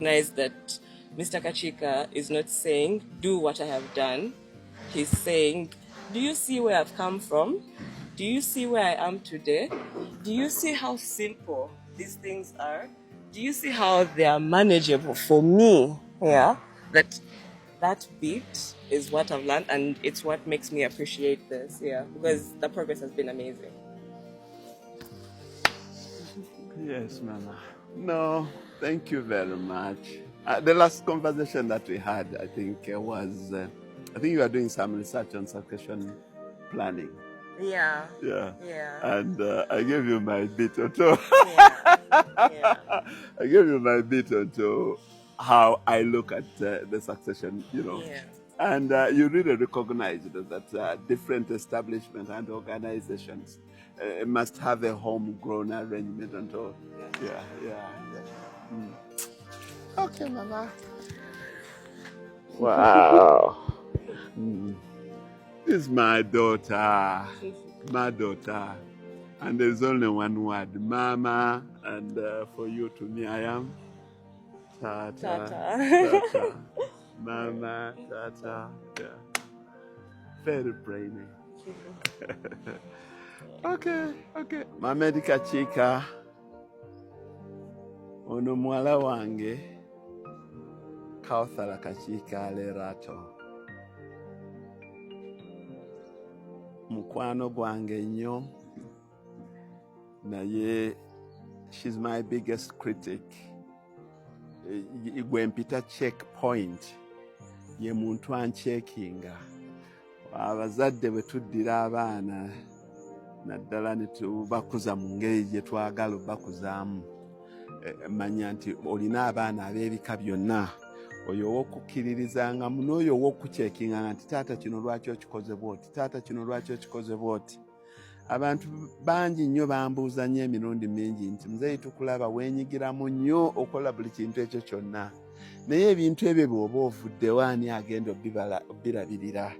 recognize that Mr. Kachika is not saying, do what I have done. He's saying, do you see where I've come from? Do you see where I am today? Do you see how simple these things are? Do you see how they are manageable for me? Yeah, that bit is what I've learned, and it's what makes me appreciate this. Yeah, because the progress has been amazing. Yes, Mama. No, thank you very much. The last conversation that we had, I think, was I think you are doing some research on succession planning. Yeah. Yeah. Yeah. And I gave you my bit or two. Yeah. Yeah. I gave you my bit or two how I look at the succession, Yeah. And you really recognized that different establishments and organizations must have a homegrown arrangement and all. Yeah. Mm. Okay, Mama. Wow. This is my daughter. My daughter. And there's only one word, Mama. And for you, to me, I am Tata. Tata. Mama, Tata. Yeah. Very brainy. Okay. Mamedi Kachika. Ono mwala wange. Kauthala Kachika Lerato. Mukwano gwange nnyo. Naye, she's my biggest critic. Gwe mpita checkpoint. Ye muntu anchekinga. Abazadde bwe tuddira abaana naddala ne tubakuza mu ngeri gye twagala obbakuzaamu. Manya nti olina abaana ab'ebika byonna. Oyo ow'okukkiririzangamu n'oyo ow'okucekinga nti taata kino lwaki okikoze bw'oti, taata kino lwaki okikoze bw'oti. Abantu bangi nnyo bambuuza nnyo emirundi mingi nti muzeeyi tukulaba wenyigiramu nnyo okola buli kintu ekyo kyonna. Naye ebintu ebyo bw'oba ovuddewo ani agenda obbirabirira.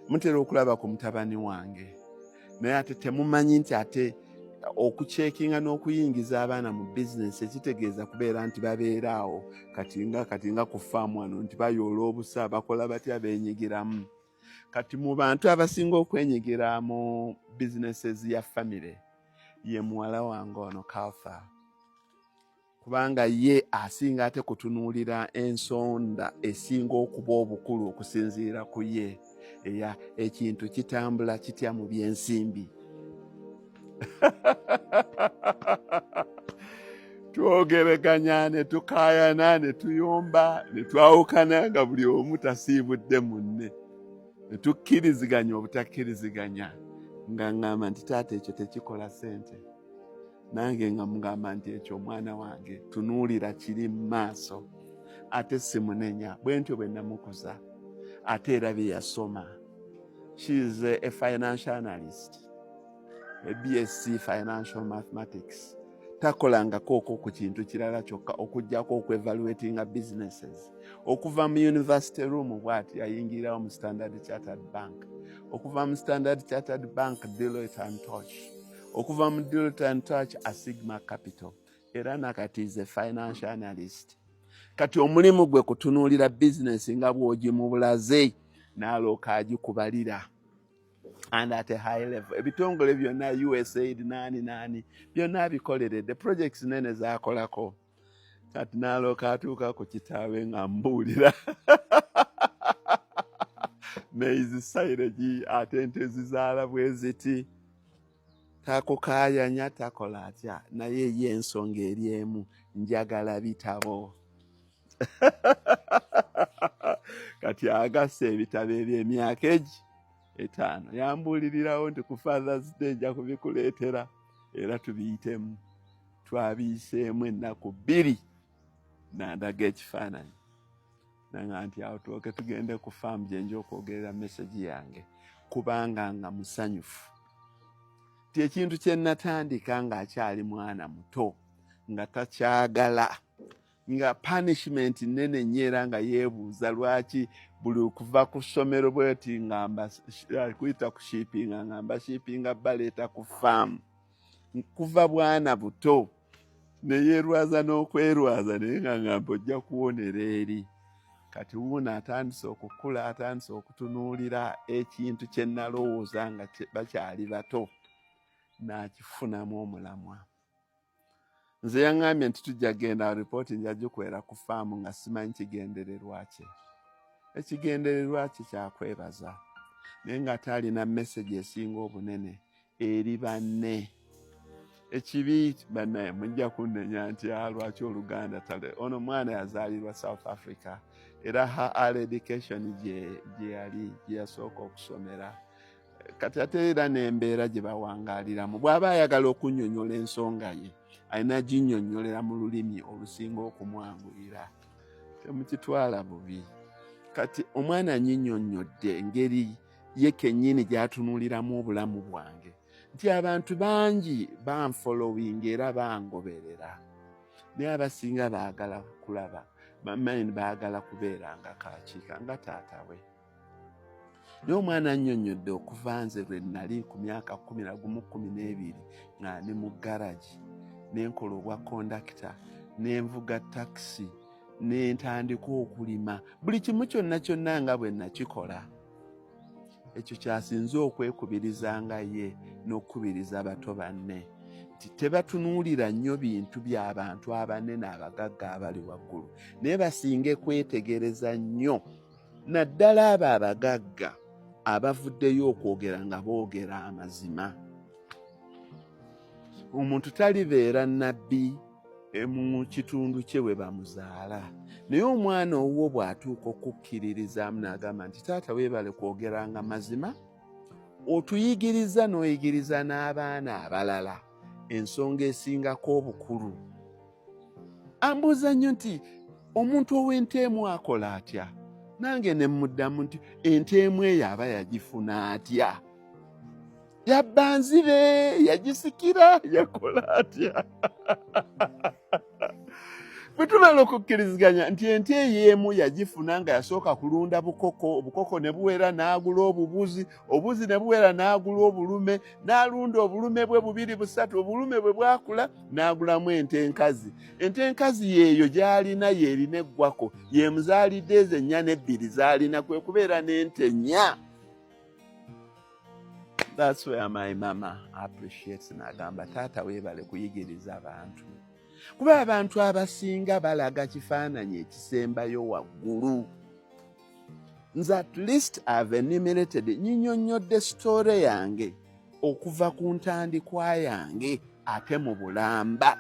Mutera okulaba ku mutabani wange. Naye ate temumanyi nti ate okucekinga n'okuyingiza abaana mu bizinesi ekitegeeza kubeera nti babeera awo kati nga ku faamu wano nti bayoola obusa bakola batya beenyigiramu. Kati mu bantu abasinga okwenyigira mu bizinesi ya famire ye muwala wange ono Kalfa. Kubanga ye asinga ate kutunuulira ensonda esinga okuba obukulu okusinziira ku ye. Ekintu kitambula kitya mu byensimbi. Twogereganya ne tukaayana ne tuyomba ne twawukana nga buli omu tasiibudde munne. Ne tukkiriziganya obutakkiriziganya nga ngamba nti taata ekyo tekikola ssente. Nange nga mugamba nti ekyo omwana wange tunuulira kiri mu maaso. Ate simunenya bwe ntyo bwe namukuza. Ate era bye yasoma. She is a financial analyst. A BSc Financial Mathematics. Takolangako ku kintu kirala kyokka okujjako okwevaluatinga businesses. Okuva mu university room bw'ati yayingirawo mu Standard Chartered Bank. Okuva mu Standard Chartered Bank, Deloitte and Touch. Okuva mu Deloitte and Touch, Asigma Capital. Era nakati is a financial analyst. Kati omulimu gwe kutunuulira business nga bw'ogimubulaze n'alooka agikubalira. And at a high level. Ebitongole byonna USAID nani byonna bikoleredde projects nene zaakolako. Kati n'alooka atuuka ku kitaawe nga mbuulira. Maize silage ate ente zizaala bwe ziti. Takukaayanya takola atya naye ye ensonga eri emu njagala bitabo. Kati agasse ebitabo eby'emyaka 5 yambuulirirawo nti ku Father's Day nja kubikuleetera era tubiyitemu. Twabiyiseemu ennaku 2 nandaga ekifaananyi. Nanga nti awo tuoke tugende ku faamu gye nja okwogerera message yange kubanga nga musanyufu. Ti ekintu kye natandika ng'akyali mwana muto nga takyagala nga punishment nene nyera nga yeebuuza lwaki buli kuva ku ssomero bweti ngamba kuyita ku shippinga ngamba shippinga baleeta ku faamu. Kuva bwana buto ne yeerwaza n'okwerwaza naye nga ngamba ojja kuwonera eri. Kati wuuno atandise okukula, atandise okutunuulira ekintu kye nalowooza nga bakyali bato, n'akifunamu omulamwa. Nze yaŋŋambye nti tujja genda ripooti nja gikwera ku faamu nga simanyi kigendererwa kye. Ekigendererwa kye kyakwebaza, naye nga talina message esinga obunene eri banne. Ekibi bannaye mujja kunnenya nti lwaki Oluganda tale. Ono mwana yazaalirwa South Africa era her education gye yali gye yasooka okusomera. Kati ate era n'embeera gye bawangaaliramu. Bw'aba ayagala okunnyonnyola ensonga ye alina ginnyonnyolera mu lulimi olusinga okumwanguyira. Temukitwala bubi. Kati omwana annyinnyonnyodde engeri ye kennyini gy'atunuuliramu obulamu bwange nti abantu bangi banfolowinga era bangoberera, naye abasinga baagala kulaba bamaini baagala kubeera nga Kakiika nga taata we. Naye omwana annyonnyodde okuva nze lwe nali ku myaka 11-12 nga ndi mu garagi n'enkola obwa kondakita n'envuga takisi n'entandika okulima, buli kimu kyonna nga bwe nakikola. Ekyo kyasinze okwekubirizanga ye n'okukubiriza abato banne nti tebatunuulira nnyo bintu by'abantu abanene abagagga abali waggulu, naye basinge kwetegereza nnyo naddala abo abagagga abavuddeyo okwogera nga boogera amazima. Omuntu talibeera nnabbi mu kitundu kye we bamuzaala, naye omwana owuwo bw'atuuka okukkiririzaamu n'agamba nti taata weebale kwogeranga mazima, otuyigiriza n'oyigiriza n'abaana abalala ensonga esingako obukulu. Ambuuza nnyo nti omuntu ow'enteemu akola atya? Nange ne muddamu nti enteemu eyo aba yagifuna atya? Yabba nzibe, yagisikira, yakola atya? Bwe tumala okukkiriziganya nti ente y'emu yagifuna nga yasooka kulunda bukoko, obukoko ne buwera n'agula obubuzi, obuzi ne buwera n'agula obulume, n'alunda obulume bwe 2-3, obulume bwe bwakula n'agulamu ente enkazi. Ente enkazi yeeyo gy'alina yeerina eggwako, ye muzaalidde ezo 4 ne 2 z'alina, kwe kubeera n'ente 4. That's where my mama appreciates n'agamba taata weebale kuyigiriza abantu. Kuba abantu abasinga balaga kifaananyi ekisembayo waggulu. Nze at least I've enumerated nnyinnyonnyodde story yange okuva ku ntandikwa yange ate mu bulamba.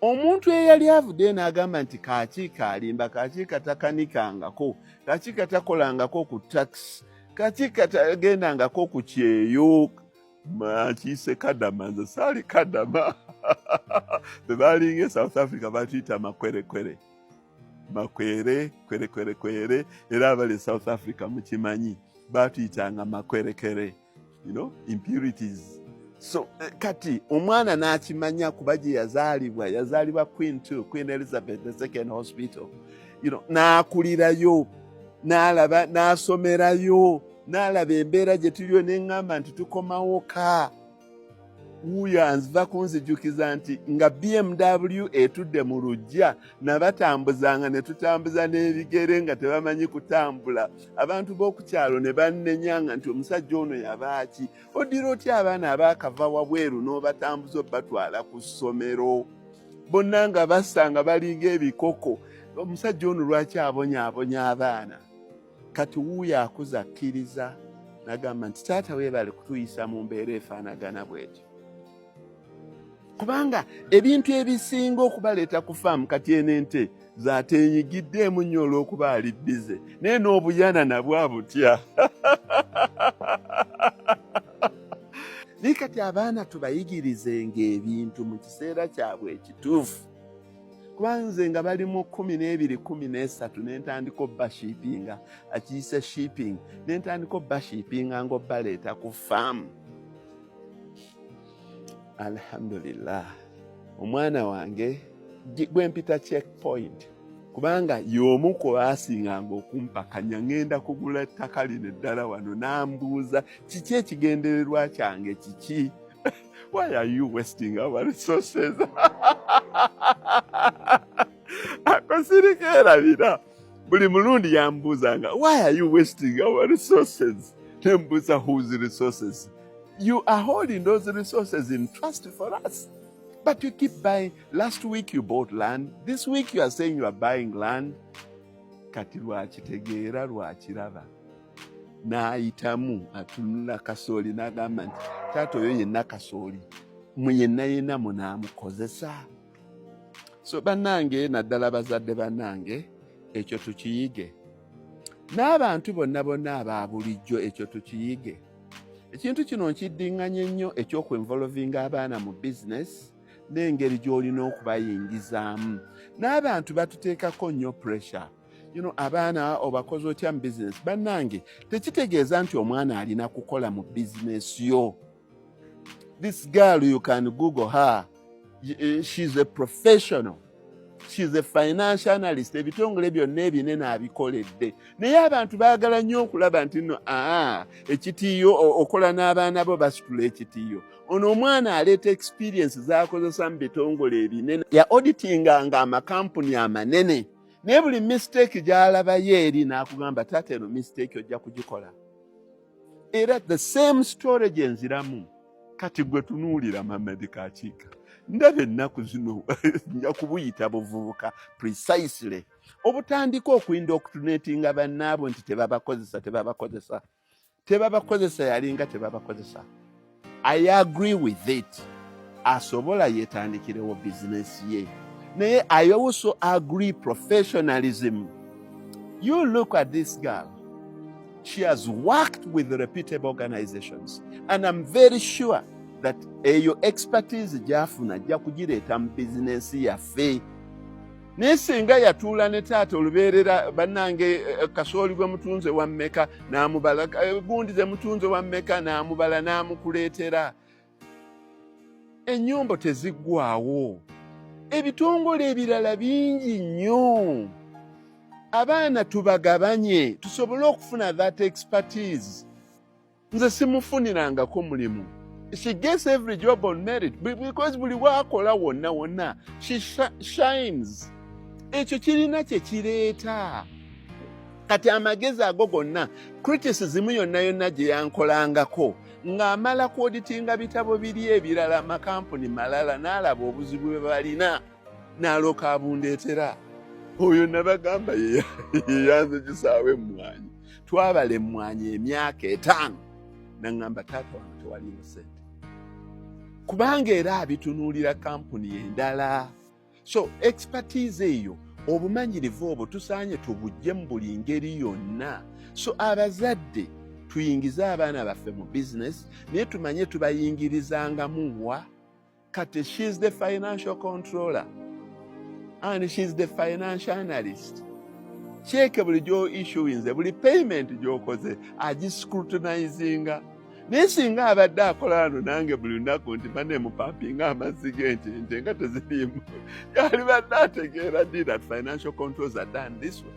Omuntu eyali avudde n'agamba nti Kakiika alimba, Kakiika takanikangako, Kakiika takolangako ku taxi, Kakiika tagendangako ku kyeyo, makiyise kadama, nze saali kadama. Bwe baalinga South Africa batuyita makwerekwere. Makwere, kwerekwere, era abali South Africa mukimanyi batuyitanga makwerekere, impurities. So kati omwana n'akimanya kuba gye yazaalibwa Queen Elizabeth II Hospital, n'akulirayo, n'alaba, n'asomerayo, n'alaba embeera gye tuliyo, n'eŋŋamba nti tukomawo ka. Wuuyo anziva kunzijukiza nti nga BMW etudde mu lujja nabatambuzanga ne tutambuza n'ebigere nga tebamanyi kutambula. Abantu b'okukyalo ne bannenyanga nti omusajja ono yabaaki. Odira otya abaana abaakava wabweru n'obatambuza obatwala ku ssomero, bonna nga basanga balinga ebikoko. Omusajja ono lwaki abonyaabonya abaana? Kati wuuyo akuza akkiriza n'agamba nti taata weebale kutuyisa mu mbeera efaanagana bw'etyo. Kubanga ebintu ebisinga okubaleeta ku faamu kati eno ente zaatenyigiddemu nnyo olw'okuba ali bize, naye n'obuyana nabwo abutya. Naye kati abaana tubayigirizenga ebintu mu kiseera kyabwe ekituufu. Kuba nze nga bali mu 12-13 n'entandika obbashiipinga, akiyise shipping, n'entandika obbashiipinga ng'obbaleeta ku faamu. Alhamdulillah, omwana wange gwe mpita checkpoint, kubanga y'omu ku baasinganga okumpakanya ngenda kugula ettaka lino eddala wano, n'ambuuza kiki ekigendererwa kyange kiki? Why are you wasting our resources? akosirikeerabira buli mulundi yambuuzanga, why are you wasting our resources? Nembuuza, whose resources? You are holding those resources in trust for us, but you keep buying. Last week you bought land, this week you are saying you are buying land. Kati lwakitegeera lwakiraba n'ayitamu atunula Kasooli n'agamba nti taata oyo yenna Kasooli yenna munaamukozesa. So bannange, naddala bazadde bannange, ekyo tukiyige. N'abantu bonna aba bulijjo ekyo tukiyige. Ekintu kino nkiddiŋŋanya nnyo ekyokwenvolovinga abaana mu bizinesi n'engeri gy'olina okubayingizaamu. N'abantu batuteekako nnyo pressure. Abaana obakoze otya mu bizinesi. Bannange, tekitegeeza nti omwana alina kukola mu bizinesi yo. This girl, you can Google her. She's a professional. She's a financial analyst. Ebitongole byonna ebinene abikoledde. Naye abantu baagala nnyo okulaba nti no, ekitiiyo okola n'abaana bo basitula ekitiiyo. Ono omwana aleeta experience z'akozesa mu bitongole ebinene. Ya auditinganga amakampuni amanene. Naye buli mistake gy'alabayo eri n'akugamba taata eno mistake ojja kugikola. Era the same story gye nziramu. Kati gwe tunuulira Mohammed Kakiika. Ndaba ennaku zino nja kubuyita buvubuka precisely. Obutandika okuindoctrinatinga bannaabo nti tebabakozesa yalinga tebabakozesa. I agree with it. Asobola yeetandikirewo business ye. Naye I also agree professionalism. You look at this girl. She has worked with reputable organizations. And I'm very sure that your expertise gyafuna ajja kugireeta mu bizinesi yaffe. Naye singa yatuula ne taata olubeerera bannange Kasooli gwe mutunze wa mmeka n'amubala, gundi ze mutunze wa mmeka n'amubala n'amukuleetera. Ennyombo teziggwaawo. Ebitongole ebirala bingi nnyo. Abaana tubagabanye tusobole okufuna that expertise. Nze simufunirangako mulimu. She gets every job on merit because buli wakola wonna she shines. Ekyo kirina kye kireeta. Kati amagezi ago gonna criticism yonna gye yankolangako ng'amala kuoditinga bitabo biri ebirala amakampuni malala n'alaba obuzibu bwe balina n'alooka abundeetera. Oyo nabagamba yanze kisaawe emmwanyi. Twabala emmwanyi emyaka 5 n'aŋŋamba taata wange tewaliwo ssente. Kubanga era abitunuulira kampuni endala. So expertise eyo obumanyirivu obwo tusaanye tubujje mu buli ngeri yonna. So abazadde tuyingize abaana baffe mu business naye tumanye tubayingirizangamu wa. Kati she's the financial controller and she's the financial analyst. Check buli gyo issuinze, buli payment gy'okoze agiscrutinizinga. Naye singa abadde akola ano nange buli lunaku nti bane mupampinga amazzi g'ente nga tezirimu, yalibadde ategeera ddi that financial controls are done this way.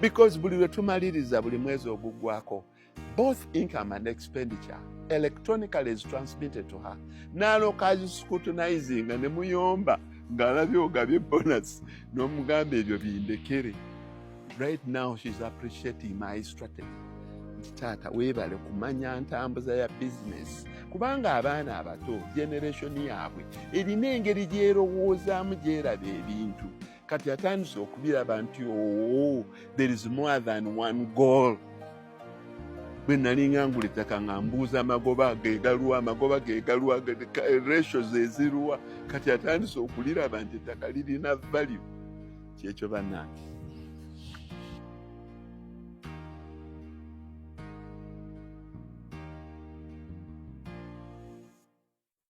Because buli lwe tumaliriza buli mwezi oguggwako, both income and expenditure electronically is transmitted to her. N'alooka agiscrutinizinga ne muyomba ng'alabye ogabye bonus n'omugamba ebyo bindekere. Right now she's appreciating my strategy. Taata weebale kumanya ntambuza ya business. Kubanga abaana abato generation yaabwe erina engeri gy'erowoozaamu gy'eraba ebintu. Kati atandise okubiraba nti there is more than one goal. Bwe nali ngangula ettaka nga mbuuza amagoba geegaluwa ratios eziruwa. Kati atandise okuliraba nti ettaka lirina value. Kyekyo bannange